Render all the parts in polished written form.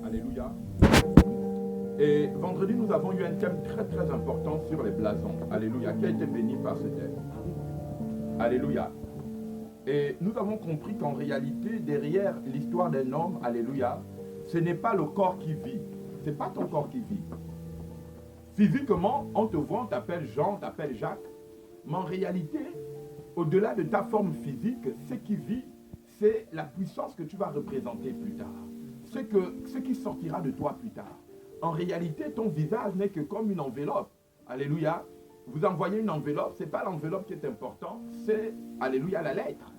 Alléluia. Et vendredi, nous avons eu un thème très très important sur les blasons. Alléluia. Qui a été béni par ce thème? Alléluia. Et nous avons compris qu'en réalité, derrière l'histoire d'un homme, alléluia, ce n'est pas le corps qui vit. Ce n'est pas ton corps qui vit. Physiquement, on te voit, on t'appelle Jean, on t'appelle Jacques. Mais en réalité, au-delà de ta forme physique, ce qui vit, c'est la puissance que tu vas représenter plus tard. Ce qui sortira de toi plus tard. En réalité, ton visage n'est que comme une enveloppe. Alléluia. Vous envoyez une enveloppe, ce n'est pas l'enveloppe qui est importante, c'est, alléluia, la lettre.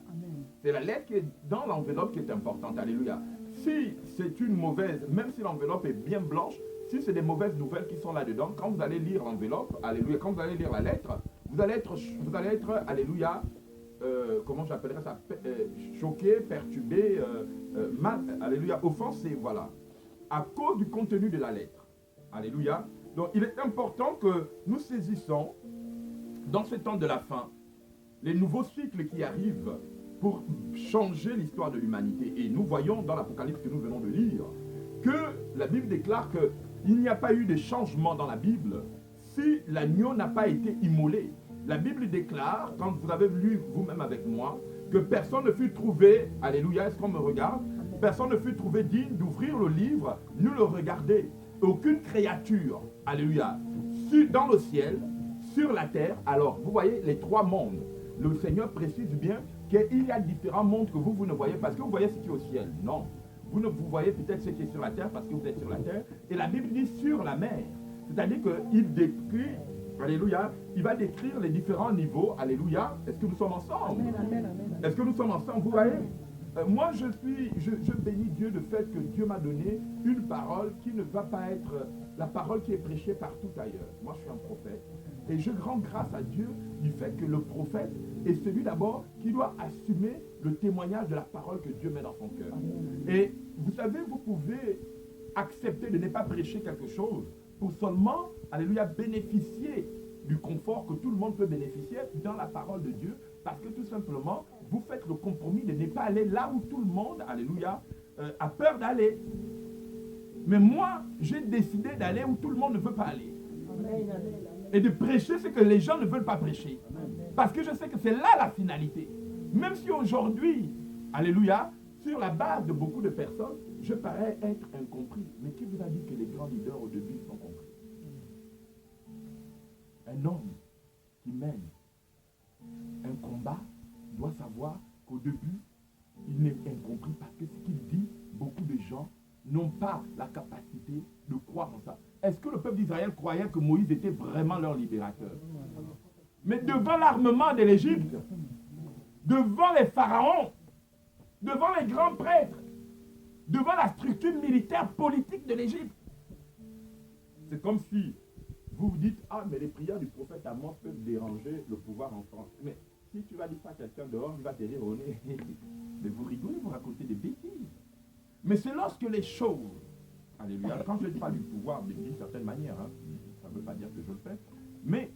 C'est la lettre qui est dans l'enveloppe qui est importante. Alléluia. Si c'est une mauvaise, même si l'enveloppe est bien blanche, si c'est des mauvaises nouvelles qui sont là-dedans, quand vous allez lire l'enveloppe, alléluia, quand vous allez lire la lettre, vous allez être alléluia, comment j'appellerais ça, choqué, perturbé, mal, alléluia, offensé, voilà, à cause du contenu de la lettre. Alléluia. Donc il est important que nous saisissons, dans ce temps de la fin, les nouveaux cycles qui arrivent pour changer l'histoire de l'humanité. Et nous voyons dans l'Apocalypse que nous venons de lire, que la Bible déclare qu'il n'y a pas eu de changement dans la Bible si l'agneau n'a pas été immolé. La Bible déclare, quand vous avez lu vous-même avec moi, que personne ne fut trouvé, alléluia, est-ce qu'on me regarde? Personne ne fut trouvé digne d'ouvrir le livre, ni le regarder. Aucune créature, alléluia, dans le ciel, sur la terre. Alors, vous voyez les trois mondes. Le Seigneur précise bien qu'il y a différents mondes que vous ne voyez parce que vous voyez ce qui est au ciel. Non. Vous voyez peut-être ce qui est sur la terre parce que vous êtes sur la terre. Et la Bible dit sur la mer. C'est-à-dire qu'il décrit, alléluia, il va décrire les différents niveaux. Alléluia. Est-ce que nous sommes ensemble? Amen, amen, amen. Est-ce que nous sommes ensemble? Vous voyez? Moi, je bénis Dieu du fait que Dieu m'a donné une parole qui ne va pas être la parole qui est prêchée partout ailleurs. Moi, je suis un prophète. Et je rends grâce à Dieu du fait que le prophète est celui d'abord qui doit assumer le témoignage de la parole que Dieu met dans son cœur. Et vous savez, vous pouvez accepter de ne pas prêcher quelque chose pour seulement, alléluia, bénéficier du confort que tout le monde peut bénéficier dans la parole de Dieu, parce que tout simplement, vous faites le compromis de ne pas aller là où tout le monde, alléluia, a peur d'aller. Mais moi, j'ai décidé d'aller où tout le monde ne veut pas aller. Et de prêcher ce que les gens ne veulent pas prêcher. Parce que je sais que c'est là la finalité. Même si aujourd'hui, alléluia, sur la base de beaucoup de personnes, je parais être incompris. Mais qui vous a dit que les grands leaders au début sont compris? Un homme qui mène un combat doit savoir qu'au début, il n'est incompris parce que ce qu'il dit, beaucoup de gens n'ont pas la capacité de croire en ça. Est-ce que le peuple d'Israël croyait que Moïse était vraiment leur libérateur? Mais devant l'armement de l'Égypte, devant les pharaons, devant les grands prêtres, devant la structure militaire politique de l'Égypte, c'est comme si vous vous dites, ah, mais les prières du prophète Amos peuvent déranger le pouvoir en France. Mais si tu vas dire ça à quelqu'un dehors, il va te rire au nez. Mais vous rigolez, vous racontez des bêtises. Mais c'est lorsque les choses, alléluia, quand je parle du pouvoir d'une certaine manière, hein, ça ne veut pas dire que je le fais, mais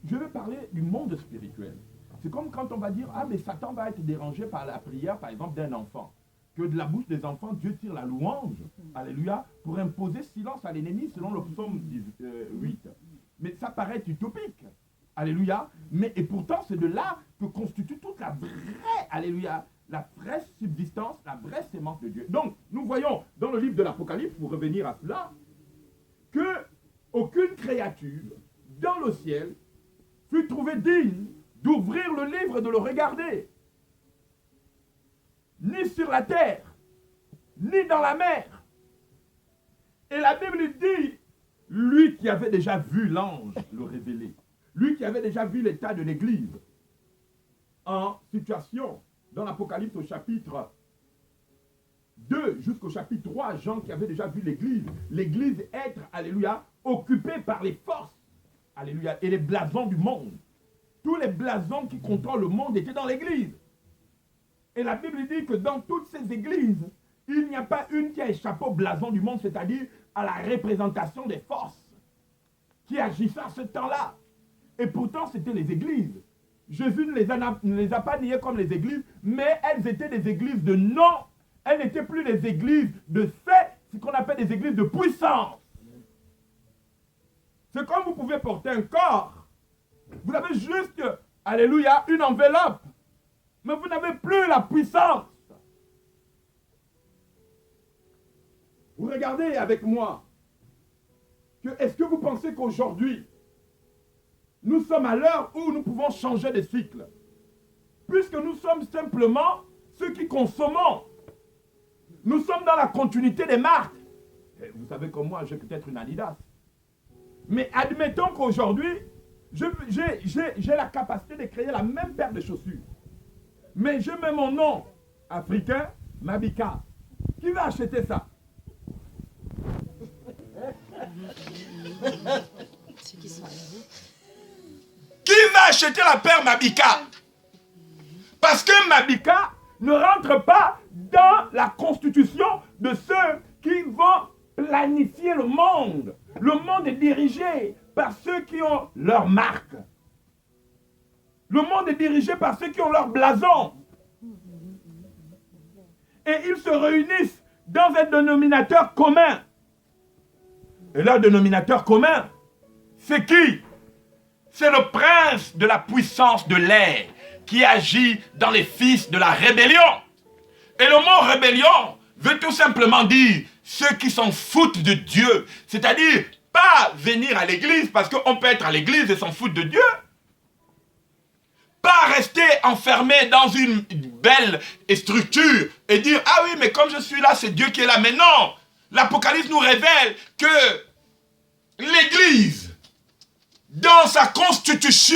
je veux parler du monde spirituel. C'est comme quand on va dire, ah, mais Satan va être dérangé par la prière, par exemple, d'un enfant. Que de la bouche des enfants, Dieu tire la louange, alléluia, pour imposer silence à l'ennemi, selon le psaume 8. Mais ça paraît utopique, alléluia, mais et pourtant c'est de là que constitue toute la vraie, alléluia, la vraie subsistance, la vraie sémence de Dieu. Donc, nous voyons dans le livre de l'Apocalypse, pour revenir à cela, que aucune créature dans le ciel fut trouvée digne d'ouvrir le livre et de le regarder. Ni sur la terre, ni dans la mer. Et la Bible dit, lui qui avait déjà vu l'ange le révéler, lui qui avait déjà vu l'état de l'Église en situation, dans l'Apocalypse au chapitre 2 jusqu'au chapitre 3, Jean qui avait déjà vu l'Église être, alléluia, occupée par les forces, alléluia, et les blasons du monde. Tous les blasons qui contrôlent le monde étaient dans l'Église. Et la Bible dit que dans toutes ces églises, il n'y a pas une qui a échappé au blason du monde, c'est-à-dire à la représentation des forces qui agissaient à ce temps-là. Et pourtant, c'était les églises. Jésus ne les a pas niées comme les églises, mais elles étaient des églises de nom. Elles n'étaient plus des églises de fait, ce qu'on appelle des églises de puissance. C'est comme vous pouvez porter un corps. Vous avez juste, alléluia, une enveloppe. Mais vous n'avez plus la puissance. Vous regardez avec moi. Est-ce que vous pensez qu'aujourd'hui, nous sommes à l'heure où nous pouvons changer de cycle? Puisque nous sommes simplement ceux qui consommons. Nous sommes dans la continuité des marques. Et vous savez comme moi, j'ai peut-être une Adidas. Mais admettons qu'aujourd'hui, j'ai la capacité de créer la même paire de chaussures. Mais je mets mon nom africain, Mabika. Qui va acheter ça? Qui va acheter la paire Mabika? Parce que Mabika ne rentre pas dans la constitution de ceux qui vont planifier le monde. Le monde est dirigé par ceux qui ont leur marque. Le monde est dirigé par ceux qui ont leur blason. Et ils se réunissent dans un dénominateur commun. Et leur dénominateur commun, c'est qui? C'est le prince de la puissance de l'air qui agit dans les fils de la rébellion. Et le mot rébellion veut tout simplement dire ceux qui s'en foutent de Dieu. C'est-à-dire, pas venir à l'église parce qu'on peut être à l'église et s'en foutre de Dieu. Pas rester enfermé dans une belle structure et dire, ah oui, mais comme je suis là, c'est Dieu qui est là. Mais non, l'Apocalypse nous révèle que l'église, dans sa constitution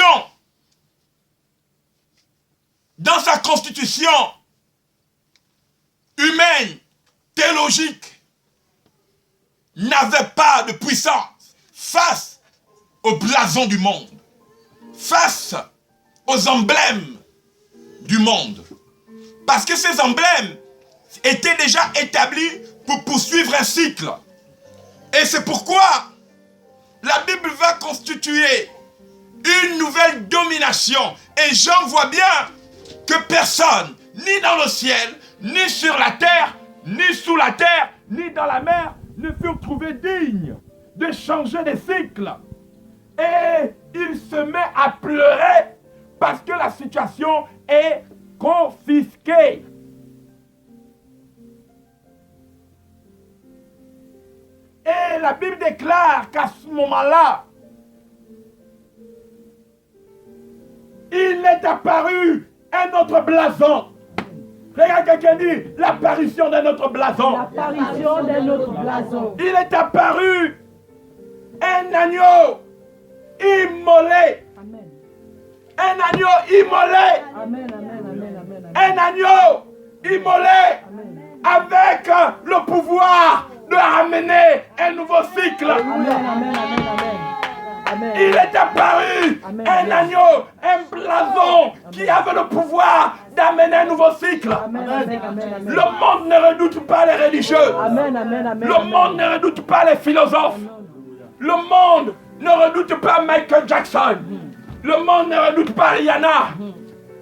humaine, théologique, n'avait pas de puissance face au blason du monde, face aux emblèmes du monde. Parce que ces emblèmes étaient déjà établis pour poursuivre un cycle. Et c'est pourquoi la Bible va constituer une nouvelle domination. Et Jean voit bien que personne, ni dans le ciel, ni sur la terre, ni sous la terre, ni dans la mer, ne furent trouvés dignes de changer de cycle. Et il se met à pleurer parce que la situation est confisquée. Et la Bible déclare qu'à ce moment-là, il est apparu un autre blason. Regarde quelqu'un dit, l'apparition d'un autre blason. L'apparition d'un autre blason. Il est apparu un agneau immolé. Amen. Un agneau immolé. Amen, amen, amen, amen. Un agneau immolé. Amen. Avec le pouvoir de ramener un nouveau cycle. Amen, amen, amen, amen. Amen. Il est apparu Amen. un agneau, un blason qui avait le pouvoir d'amener un nouveau cycle. Amen, amen, amen, amen. Le monde ne redoute pas les religieux. Amen, amen, amen. Le monde ne redoute pas les philosophes. Le monde ne redoute pas Michael Jackson. Le monde ne redoute pas Rihanna.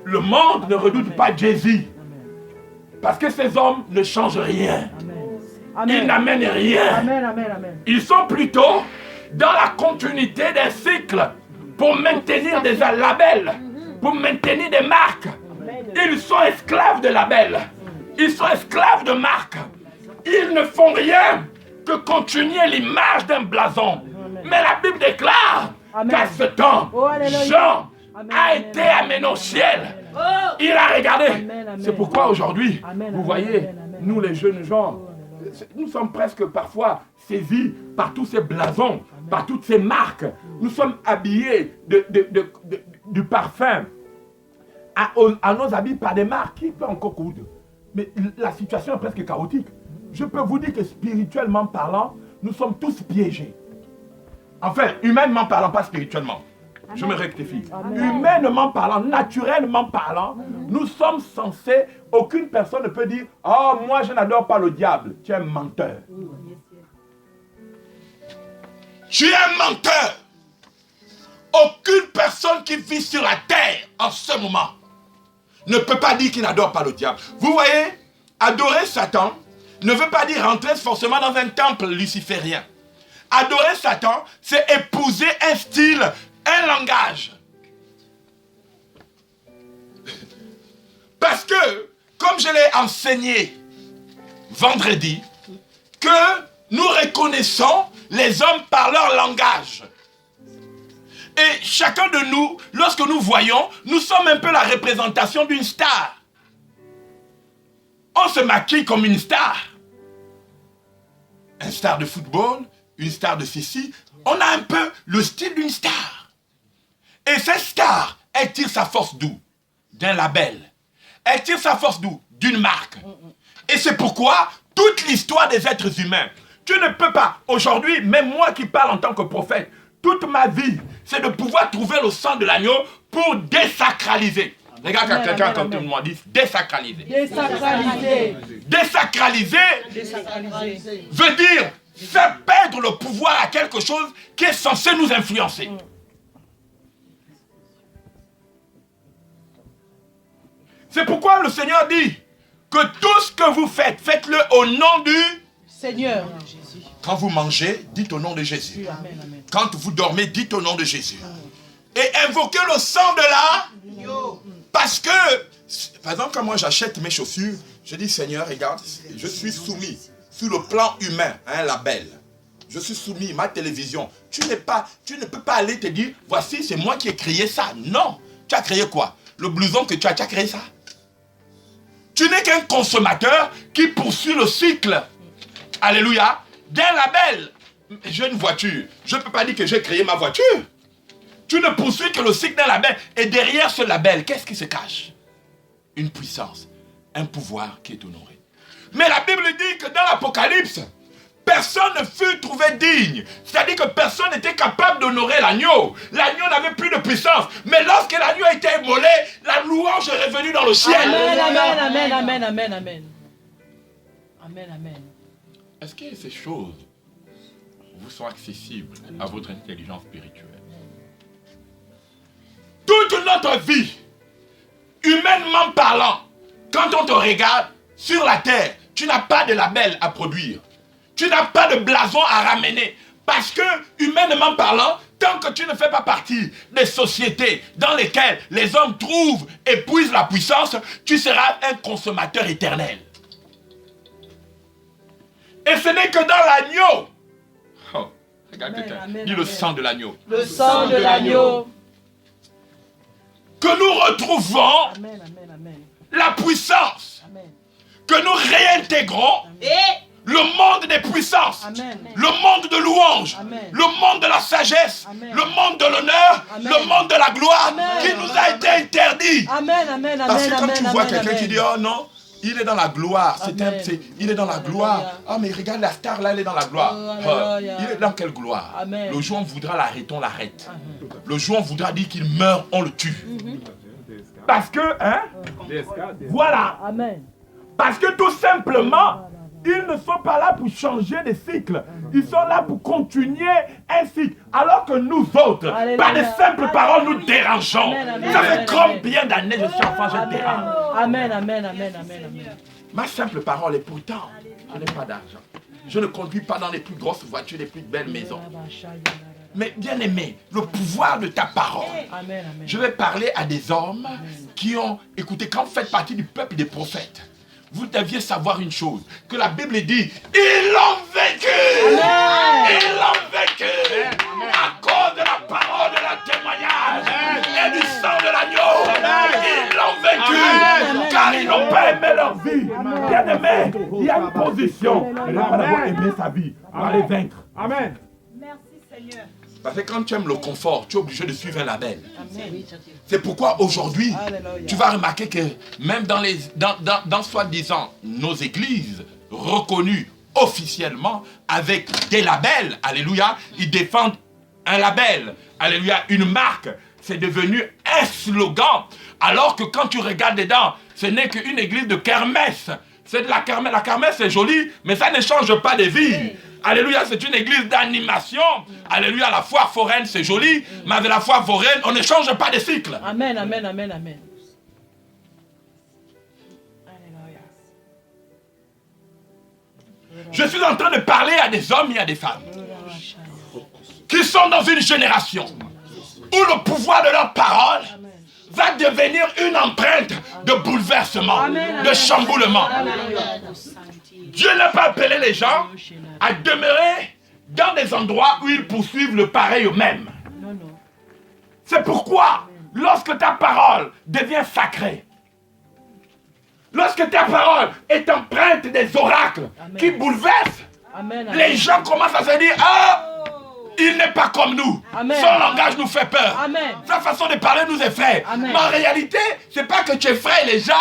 Le monde ne redoute pas Jay-Z. Parce que ces hommes ne changent rien. Ils n'amènent rien. Amen, amen, amen. Ils sont plutôt dans la continuité d'un cycle pour maintenir des labels, pour maintenir des marques. Ils sont esclaves de labels. Ils sont esclaves de marques. Ils ne font rien que continuer l'image d'un blason. Mais la Bible déclare qu'à ce temps, Jean a été amené au ciel. Il a regardé. C'est pourquoi aujourd'hui, vous voyez, nous les jeunes gens, nous sommes presque parfois saisis par tous ces blasons, par toutes ces marques. Nous sommes habillés du parfum à nos habits par des marques. Qui peut encore coudre? Mais la situation est presque chaotique. Je peux vous dire que spirituellement parlant, nous sommes tous piégés. Enfin, humainement parlant, pas spirituellement. Je me rectifie. Amen. Humainement parlant, naturellement parlant, nous sommes censés, aucune personne ne peut dire « Oh, moi je n'adore pas le diable. » Tu es un menteur. Tu es un menteur. Aucune personne qui vit sur la terre en ce moment ne peut pas dire qu'il n'adore pas le diable. Vous voyez, adorer Satan, ne veut pas dire rentrer forcément dans un temple luciférien. Adorer Satan, c'est épouser un style, un langage. Parce que, comme je l'ai enseigné vendredi, que nous reconnaissons les hommes par leur langage. Et chacun de nous, lorsque nous voyons, nous sommes un peu la représentation d'une star. On se maquille comme une star. Un star de football, une star de ceci. On a un peu le style d'une star. Et cette star, elle tire sa force d'où? D'un label. Elle tire sa force d'où? D'une marque. Et c'est pourquoi toute l'histoire des êtres humains, tu ne peux pas, aujourd'hui, même moi qui parle en tant que prophète, toute ma vie, c'est de pouvoir trouver le sang de l'agneau pour désacraliser. Regarde quand quelqu'un comme tout le monde dit désacraliser. Désacraliser. Désacraliser veut dire faire perdre le pouvoir à quelque chose qui est censé nous influencer. C'est pourquoi le Seigneur dit que tout ce que vous faites, faites-le au nom du Seigneur. Quand vous mangez, dites au nom de Jésus. Amen, amen. Quand vous dormez, dites au nom de Jésus. Et invoquez le sang de l'agneau. Parce que, par exemple, quand moi j'achète mes chaussures, je dis Seigneur, regarde, je suis soumis sur le plan humain à un label. Je suis soumis, ma télévision. Tu ne peux pas aller te dire, voici, c'est moi qui ai créé ça. Non. Tu as créé quoi? Le blouson que tu as créé ça? Tu n'es qu'un consommateur qui poursuit le cycle. Alléluia. D'un label. J'ai une voiture. Je ne peux pas dire que j'ai créé ma voiture. Tu ne poursuis que le cycle d'un label. Et derrière ce label, qu'est-ce qui se cache? Une puissance, un pouvoir qui est honoré. Mais la Bible dit que dans l'Apocalypse, personne ne fut trouvé digne. C'est-à-dire que personne n'était capable d'honorer l'agneau. L'agneau n'avait plus de puissance. Mais lorsque l'agneau a été immolé, la louange est revenue dans le ciel. Amen, amen, amen, amen, amen, amen. Amen, amen. Est-ce que ces choses vous sont accessibles à votre intelligence spirituelle? Toute notre vie, humainement parlant, quand on te regarde sur la terre, tu n'as pas de label à produire. Tu n'as pas de blason à ramener. Parce que, humainement parlant, tant que tu ne fais pas partie des sociétés dans lesquelles les hommes trouvent et puisent la puissance, tu seras un consommateur éternel. Et ce n'est que dans l'agneau. Oh, regarde quelqu'un. Dis le sang de l'agneau. Le sang de l'agneau. Que nous retrouvons Amen, amen, amen. la puissance. Amen. Que nous réintégrons le monde des puissances. Amen. Le monde de louange. Amen. Le monde de la sagesse. Amen. Le monde de l'honneur. Amen. Le monde de la gloire Amen. qui nous a été interdit. Amen, amen, amen. Parce que quand amen, tu vois amen, quelqu'un amen. qui dit, oh non, il est dans la gloire. Amen. Il est dans la Alléluia. gloire. Ah mais regarde la star là, elle est dans la gloire. Oh, alléluia. Il est dans quelle gloire? Amen. Le jour où on voudra l'arrêter, on l'arrête. Amen. Le jour où on voudra dire qu'il meurt, on le tue. Parce que, hein? Voilà. Amen. Parce que tout simplement, ils ne sont pas là pour changer des cycles. Ils sont là pour continuer un cycle. Alors que nous autres, Alléluia. par des simples paroles, nous dérangeons. Amen, amen, Ça fait amen, combien d'années je suis enfant, je dérange. Amen, amen, amen, amen, amen. Ma simple parole, et pourtant, je n'ai pas d'argent. Je ne conduis pas dans les plus grosses voitures, les plus belles maisons. Mais bien aimé, le pouvoir de ta parole. Amen, amen. Je vais parler à des hommes qui ont, écoutez, quand vous faites partie du peuple des prophètes, vous deviez savoir une chose, que la Bible dit, ils l'ont vaincu. Ils l'ont vaincu à cause de la parole, de la témoignage et du sang de l'agneau. Ils l'ont vaincu car ils n'ont pas aimé leur vie. Bien aimé, il y a une position. Il n'a pas d'abord aimé sa vie pour aller vaincre. Amen. Merci Seigneur. Parce que quand tu aimes le confort, tu es obligé de suivre un label. Amen. C'est pourquoi aujourd'hui, Alléluia. tu vas remarquer que même dans soi-disant nos églises reconnues officiellement avec des labels, alléluia, ils défendent un label, alléluia, une marque. C'est devenu un slogan. Alors que quand tu regardes dedans, ce n'est qu'une église de kermesse. C'est de la kermesse. La kermesse, c'est joli, mais ça ne change pas de vie. Alléluia, c'est une église d'animation. Alléluia, la foi foraine, c'est joli, mais avec la foi foraine, on ne change pas de cycle. Amen, amen, amen, amen. Alléluia. Je suis en train de parler à des hommes et à des femmes qui sont dans une génération où le pouvoir de leur parole va devenir une empreinte de bouleversement, de chamboulement. Dieu n'a pas appelé les gens à demeurer dans des endroits où ils poursuivent le pareil eux-mêmes. C'est pourquoi, lorsque ta parole devient sacrée, lorsque ta parole est empreinte des oracles qui bouleversent, les gens commencent à se dire, ah, il n'est pas comme nous. Son langage nous fait peur. Sa façon de parler nous effraie. Mais en réalité, ce n'est pas que tu effraies les gens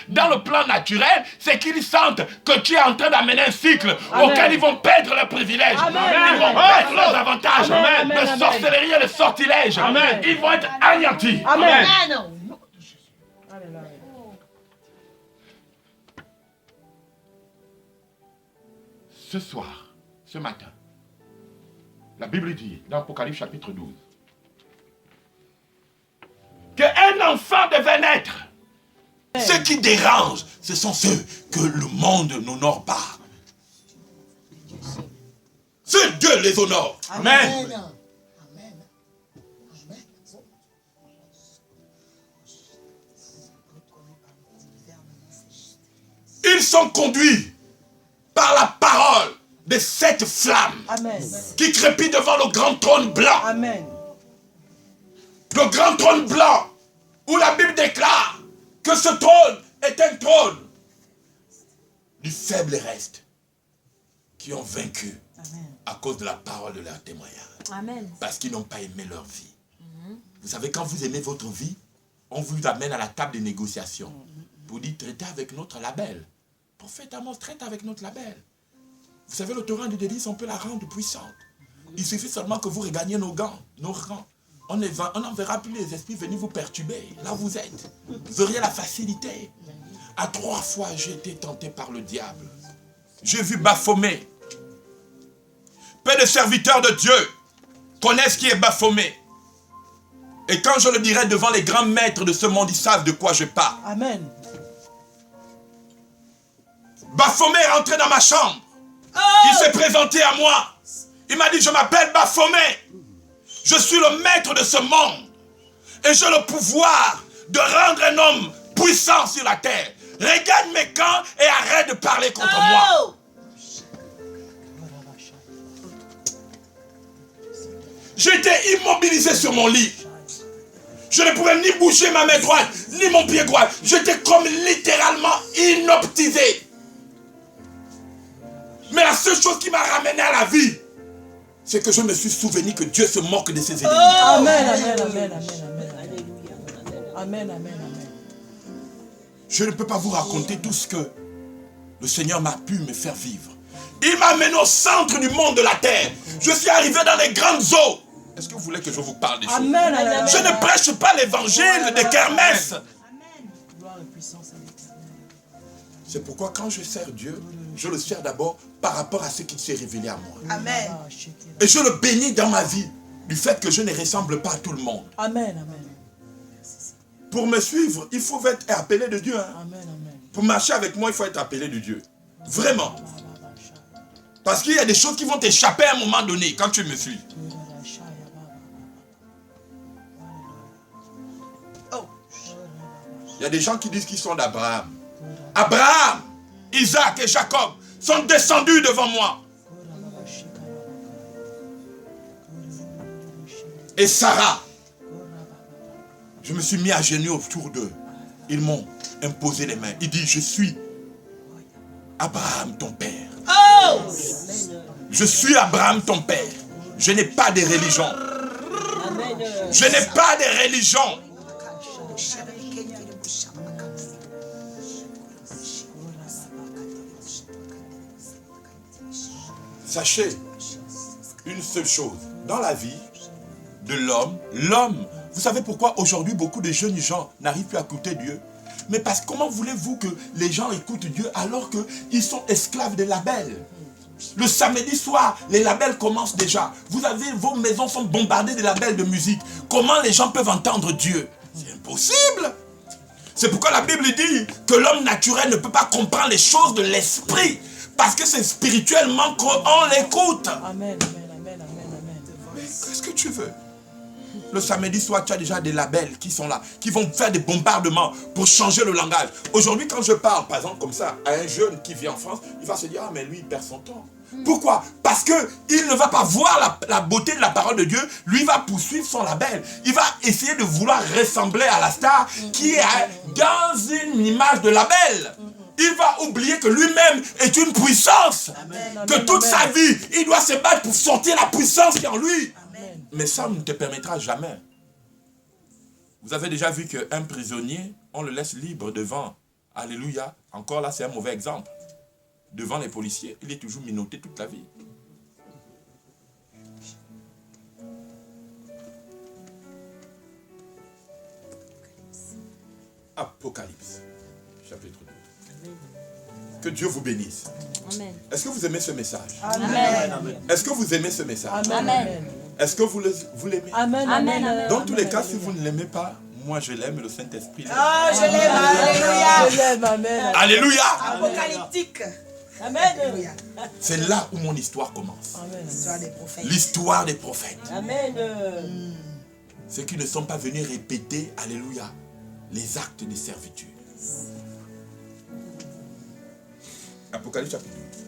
dans le plan naturel, c'est qu'ils sentent que tu es en train d'amener un cycle auquel ils vont perdre leurs privilèges. Ils vont perdre leurs avantages de sorcellerie et de sortilèges. Ils vont être anéantis. Amen. Ce soir, ce matin, la Bible dit, dans Apocalypse chapitre 12, qu'un enfant devait naître. Ceux qui dérangent, ce sont ceux que le monde n'honore pas. Ceux Dieu les honore. Amen. Ils sont conduits par la parole de cette flamme qui crépit devant le grand trône blanc. Amen. Le grand trône blanc où la Bible déclare que ce trône est un trône du faible reste qui ont vaincu à cause de la parole de leur témoignage. Amen. Parce qu'ils n'ont pas aimé leur vie. Vous savez, quand vous aimez votre vie, on vous amène à la table des négociations. Pour dire, traitez avec notre label. Prophète Amos, traite avec notre label. Vous savez, le torrent de délice, on peut la rendre puissante. Il suffit seulement que vous regagniez nos rangs. On n'enverra plus les esprits venir vous perturber. Là où vous êtes. Vous auriez la facilité. À 3 fois, j'ai été tenté par le diable. J'ai vu Baphomet. Peu de serviteurs de Dieu connaissent qui est Baphomet. Et quand je le dirai devant les grands maîtres de ce monde, ils savent de quoi je parle. Amen. Baphomet est rentré dans ma chambre. Il s'est présenté à moi. Il m'a dit, je m'appelle Baphomet. Je suis le maître de ce monde. Et j'ai le pouvoir de rendre un homme puissant sur la terre. Regagne mes camps et arrête de parler contre moi. J'étais immobilisé sur mon lit. Je ne pouvais ni bouger ma main droite, ni mon pied droit. J'étais comme littéralement inoptisé. Mais la seule chose qui m'a ramené à la vie, c'est que je me suis souvenu que Dieu se moque de ses ennemis. Amen, amen, amen, amen, amen. Amen, amen, amen. Je ne peux pas vous raconter tout ce que le Seigneur m'a pu me faire vivre. Il m'a amené au centre du monde de la terre. Je suis arrivé dans les grandes eaux. Est-ce que vous voulez que je vous parle des choses? Amen, amen. Je ne prêche pas l'évangile de Kermès. C'est pourquoi quand je sers Dieu, je le sers d'abord par rapport à ce qui s'est révélé à moi. Amen. Et je le bénis dans ma vie du fait que je ne ressemble pas à tout le monde. Amen, amen. Pour me suivre, il faut être appelé de Dieu. Hein. Amen, amen. Pour marcher avec moi, il faut être appelé de Dieu. Vraiment. Parce qu'il y a des choses qui vont t'échapper à un moment donné quand tu me suis. Il y a des gens qui disent qu'ils sont d'Abraham. Abraham, Isaac et Jacob sont descendus devant moi. Et Sarah, je me suis mis à genoux autour d'eux. Ils m'ont imposé les mains. Il dit, je suis Abraham ton père. Oh! Je suis Abraham ton père. Je n'ai pas de religion. Je n'ai pas de religion. Sachez une seule chose. Dans la vie de l'homme, vous savez pourquoi aujourd'hui beaucoup de jeunes gens n'arrivent plus à écouter Dieu? Mais parce que comment voulez-vous que les gens écoutent Dieu alors qu'ils sont esclaves des labels? Le samedi soir, les labels commencent déjà. Vous avez, vos maisons sont bombardées de labels de musique. Comment les gens peuvent entendre Dieu? C'est impossible. C'est pourquoi la Bible dit que l'homme naturel ne peut pas comprendre les choses de l'esprit. Parce que c'est spirituellement qu'on l'écoute. Amen, amen, amen, amen, amen. Mais qu'est-ce que tu veux? Le samedi soir, tu as déjà des labels qui sont là, qui vont faire des bombardements pour changer le langage. Aujourd'hui, quand je parle, par exemple, comme ça, à un jeune qui vit en France, il va se dire, ah, mais lui, il perd son temps. Pourquoi? Parce qu'il ne va pas voir la beauté de la parole de Dieu. Lui va poursuivre son label. Il va essayer de vouloir ressembler à la star qui est dans une image de label. Il va oublier que lui-même est une puissance. Amen, Que amen, toute amen. sa vie, il doit se battre pour sortir la puissance qui est en lui. Amen. Mais ça ne te permettra jamais. Vous avez déjà vu qu'un prisonnier, on le laisse libre devant. Alléluia. Encore là, c'est un mauvais exemple. Devant les policiers, il est toujours menotté toute la vie. Apocalypse, chapitre 2. Que Dieu vous bénisse. Amen. Est-ce que vous aimez ce message? Amen. Est-ce que vous aimez ce message? Amen. Amen. Est-ce que vous l'aimez? Amen. Amen. Amen. Dans tous les cas, si vous ne l'aimez pas, moi je l'aime, le Saint-Esprit l'aime. Ah, je l'aime, alléluia. Je l'aime, amen. Alléluia! Apocalyptique. Amen. C'est là où mon histoire commence. Amen. L'histoire des prophètes. L'histoire des prophètes. Amen. Ceux qui ne sont pas venus répéter, alléluia, les actes de servitude. Apocalypse chapitre 2.